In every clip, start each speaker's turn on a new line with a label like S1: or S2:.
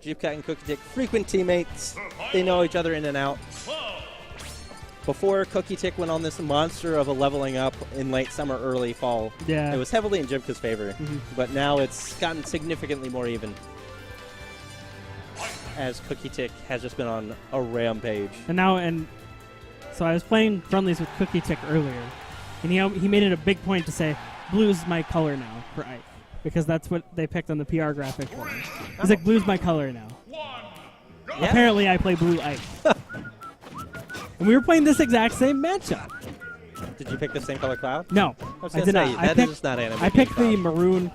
S1: Jibca and Cookietic, frequent teammates. They know each other in and out. Before Cookietic went on this monster of a leveling up in late summer, early fall, it was heavily in Jibca's favor. But now it's gotten significantly more even, as Cookietic has just been on a rampage.
S2: So I was playing friendlies with Cookietic earlier, and he made it a big point to say, blue's my color now for Ike, because that's what they picked on the PR graphic for him. He's like, blue's my color now. Yeah. Apparently I play blue Ike. And we were playing this exact same matchup.
S1: Did you pick the same color Cloud?
S2: No, I did not.
S1: That is just not animated.
S2: I picked the maroon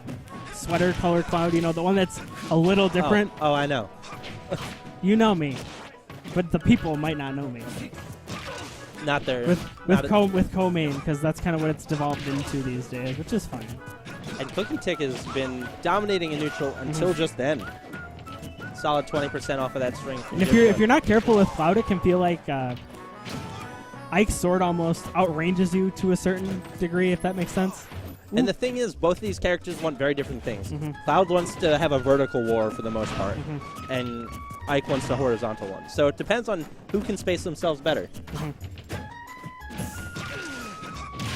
S2: sweater color Cloud, the one that's a little different.
S1: Oh, I know.
S2: You know me, but the people might not know me.
S1: Not there.
S2: With co-main, because that's kind of what it's devolved into these days, which is fine.
S1: And Cookietic has been dominating in neutral until just then. Solid 20% off of that string.
S2: And if you're not careful with Cloud, it can feel like Ike's sword almost outranges you to a certain degree, if that makes sense.
S1: And the thing is, both of these characters want very different things. Cloud wants to have a vertical war for the most part, and Ike wants a horizontal one. So it depends on who can space themselves better.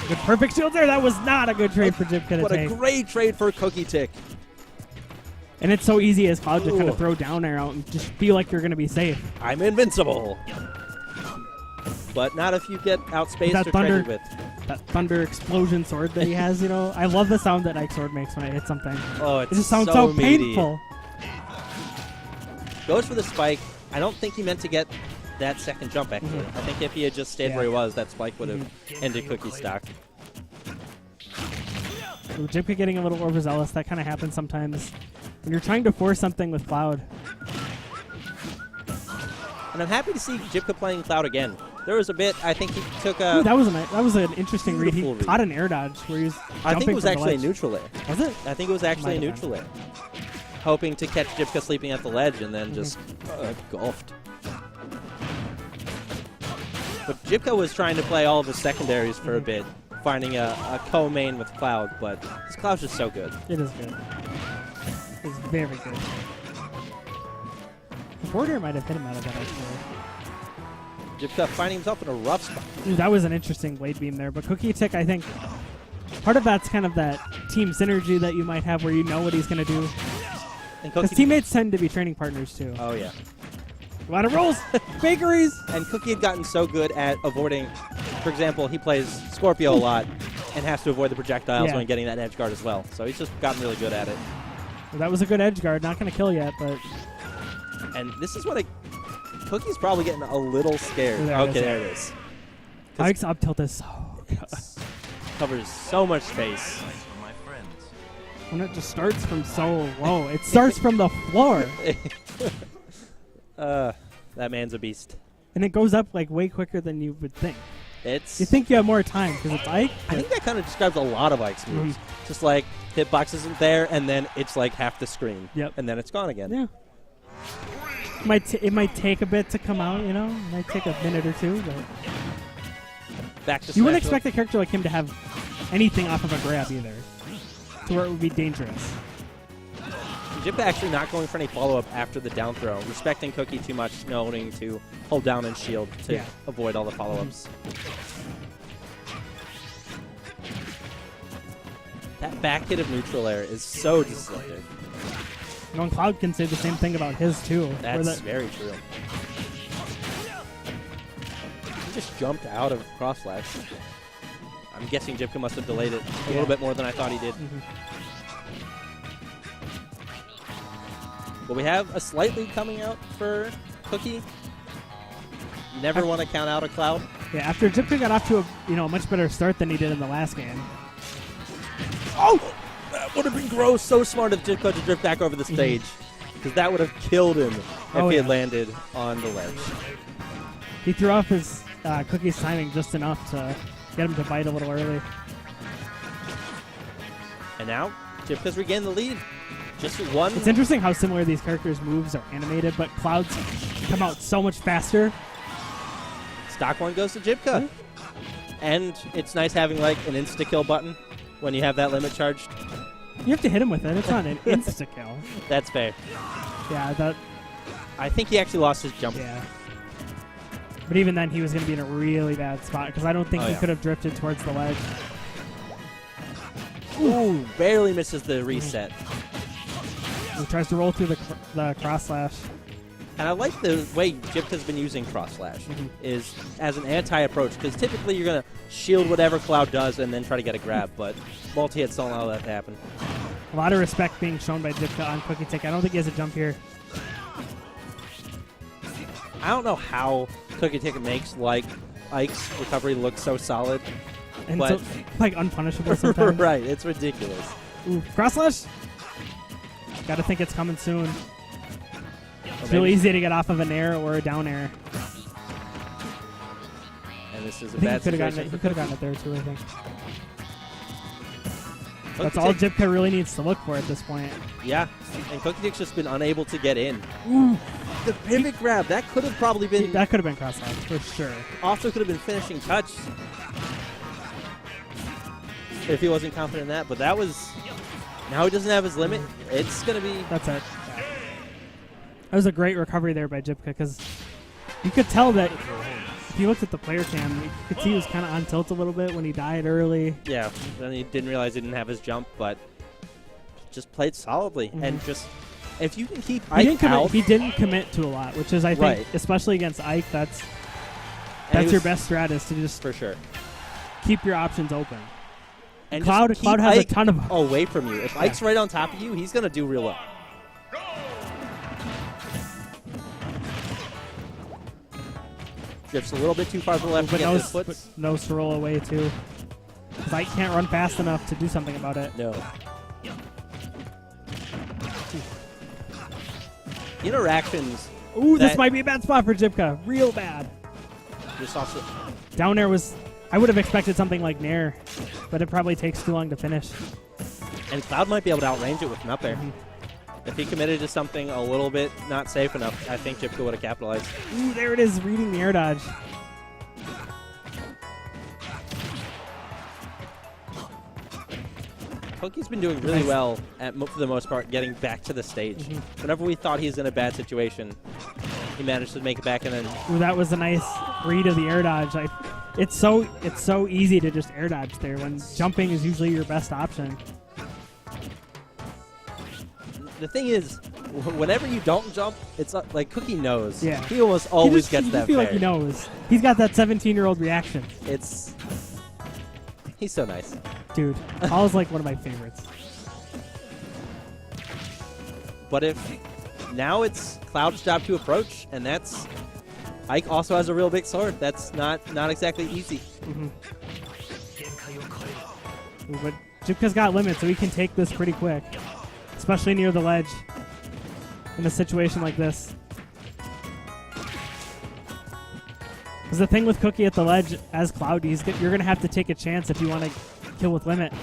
S2: Good perfect shield there. That was not a good trade for Jibca to
S1: take. What a great trade for Cookietic.
S2: And it's so easy as Cloud to kind of throw down air out and just feel like you're going to be safe.
S1: I'm invincible. But not if you get outspaced or traded with.
S2: That thunder explosion sword that he has, I love the sound that Ike's sword makes when I hit something.
S1: Oh, it
S2: just sounds so painful.
S1: Goes for the spike. I don't think he meant to get that second jump, actually. I think if he had just stayed where he was, that spike would have ended Cookie's stock.
S2: Ooh, Jibca getting a little overzealous. That kind of happens sometimes when you're trying to force something with Cloud.
S1: And I'm happy to see Jibca playing Cloud again. There was a bit, I think he took a...
S2: Ooh, that was an interesting read. He caught an air dodge where he was
S1: I think it was actually a neutral air.
S2: Was it?
S1: I think it was actually a neutral air. Hoping to catch Jibca sleeping at the ledge and then just golfed. But Jibca was trying to play all of the secondaries for a bit, finding a co-main with Cloud, but this Cloud's just so good.
S2: It is good. It's very good. The border might have hit him out of that, actually.
S1: Jibca finding himself in a rough spot.
S2: Dude, that was an interesting blade beam there. But Cookietic, I think, part of that's kind of that team synergy that you might have where you know what he's going to do. Because teammates tend to be training partners, too.
S1: Oh, yeah.
S2: A lot of rolls, bakeries.
S1: And Cookie had gotten so good at avoiding, for example, he plays Scorpio a lot and has to avoid the projectiles when getting that edge guard as well. So he's just gotten really good at it.
S2: Well, that was a good edge guard. Not going to kill yet, but...
S1: And this is what Cookie's probably getting a little scared. There it is.
S2: Ike's up tilt is so good.
S1: Covers so much space.
S2: When it just starts from so low. It starts from the floor.
S1: That man's a beast.
S2: And it goes up like way quicker than you would think. You
S1: think
S2: you have more time because it's Ike.
S1: I think that kind of describes a lot of Ike's moves. Just like hitbox isn't there, and then it's like half the screen.
S2: Yep.
S1: And then it's gone again.
S2: Yeah. It might take a bit to come out, It might take a minute or two, but
S1: back to
S2: you wouldn't expect a character like him to have anything off of a grab either, to where it would be dangerous.
S1: Jibca actually not going for any follow-up after the down throw, respecting Cookie too much, knowing to hold down and shield to avoid all the follow-ups. That back hit of neutral air is so disruptive.
S2: And Cloud can say the same thing about his, too.
S1: That's very true. He just jumped out of cross slash. I'm guessing Jibca must have delayed it a little bit more than I thought he did. But we have a slight lead coming out for Cookie. You never want to count out a Cloud.
S2: Yeah, after Jibca got off to a much better start than he did in the last game.
S1: Oh! That would have been gross. So smart of Jibca to drift back over the stage. Because that would have killed him if he had landed on the ledge.
S2: He threw off his Cookie's timing just enough to get him to bite a little early.
S1: And now, Jibca's regained the lead. Just one.
S2: It's interesting how similar these characters' moves are animated, but Cloud's come out so much faster.
S1: Stock one goes to Jibca. And it's nice having like an insta-kill button when you have that limit charged.
S2: You have to hit him with it. It's not an insta-kill.
S1: That's fair.
S2: Yeah,
S1: I think he actually lost his jump.
S2: Yeah. But even then, he was going to be in a really bad spot because I don't think he could have drifted towards the ledge.
S1: Ooh, barely misses the reset.
S2: He tries to roll through the cross slash.
S1: And I like the way Jibca's been using cross slash is as an anti-approach, because typically you're going to shield whatever Cloud does and then try to get a grab, but multi-hits don't allow that to happen.
S2: A lot of respect being shown by Jibca on Cookietic. I don't think he has a jump here.
S1: I don't know how Cookietic makes like Ike's recovery look so solid.
S2: And
S1: but
S2: so, like, unpunishable sometimes.
S1: Right, it's ridiculous.
S2: Ooh, cross slash? Gotta think it's coming soon. It's
S1: Or
S2: real
S1: maybe-
S2: easy to get off of an air or a down air.
S1: And this is a
S2: I think
S1: bad
S2: he could have
S1: situation.
S2: gotten it there too, I think. That's
S1: Cookietic-
S2: all Jibca really needs to look for at this point.
S1: Yeah, and Cookietic's just been unable to get in.
S2: Ooh.
S1: The pivot grab, that could have probably been...
S2: That could have been cross slash, for sure.
S1: Also could have been finishing touch if he wasn't confident in that, but that was... Now he doesn't have his limit. It's going to be...
S2: That's it. Yeah. That was a great recovery there by Jibca because you could tell that if you looked at the player cam, you could see he was kind of on tilt a little bit when he died early.
S1: Yeah, then he didn't realize he didn't have his jump, but just played solidly. And just, if you can keep Ike out...
S2: He didn't commit to a lot, which is, I think, especially against Ike, that's your best strat is to just
S1: for sure
S2: keep your options open.
S1: And
S2: Cloud
S1: has
S2: a ton of
S1: away from you. If Ike's right on top of you, he's going to do real well. Drifts a little bit too far to the left to get his foot.
S2: Knows to roll away, too. Because Ike can't run fast enough to do something about it.
S1: No. Interactions.
S2: Ooh, this might be a bad spot for Jibca. Real bad.
S1: Just also
S2: down air was... I would have expected something like Nair, but it probably takes too long to finish.
S1: And Cloud might be able to outrange it with him up there. If he committed to something a little bit not safe enough, I think Jibca would have capitalized.
S2: Ooh, there it is, reading the air dodge.
S1: Cookie's been doing really well, for the most part, getting back to the stage. Whenever we thought he was in a bad situation, he managed to make it back and then...
S2: Ooh, that was a nice read of the air dodge. It's so easy to just air dodge there when jumping is usually your best option.
S1: The thing is, whenever you don't jump, it's like Cookie knows.
S2: Yeah.
S1: He almost always gets that
S2: feel
S1: fair.
S2: like he knows. He's got that 17-year-old reaction.
S1: He's so nice.
S2: Dude, Paul's like one of my favorites.
S1: But now it's Cloud's job to approach, and that's... Ike also has a real big sword. That's not exactly easy.
S2: But Jibca's got limits, so he can take this pretty quick. Especially near the ledge. In a situation like this. Because the thing with Cookie at the ledge, as Cloud, you're going to have to take a chance if you want to kill with limit.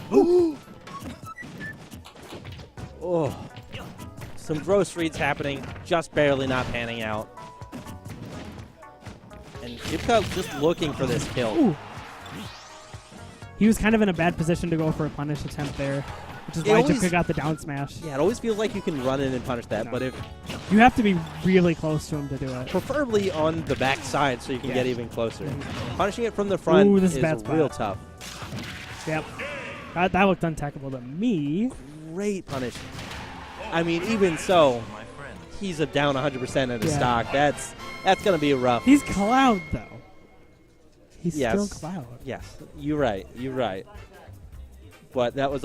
S1: Oh. Some gross reads happening, just barely not panning out. And Jibca just looking for this kill.
S2: Ooh. He was kind of in a bad position to go for a punish attempt there, which is why Jibca got the down smash.
S1: Yeah, it always feels like you can run in and punish that, but if...
S2: You have to be really close to him to do it.
S1: Preferably on the back side so you can get even closer. Punishing it from the front is real tough.
S2: Yep. That looked untackable to me.
S1: Great punish. I mean, even so, he's a down 100% at his stock. That's going to be rough.
S2: He's Cloud, though. He's still Cloud.
S1: Yes, you're right. But that was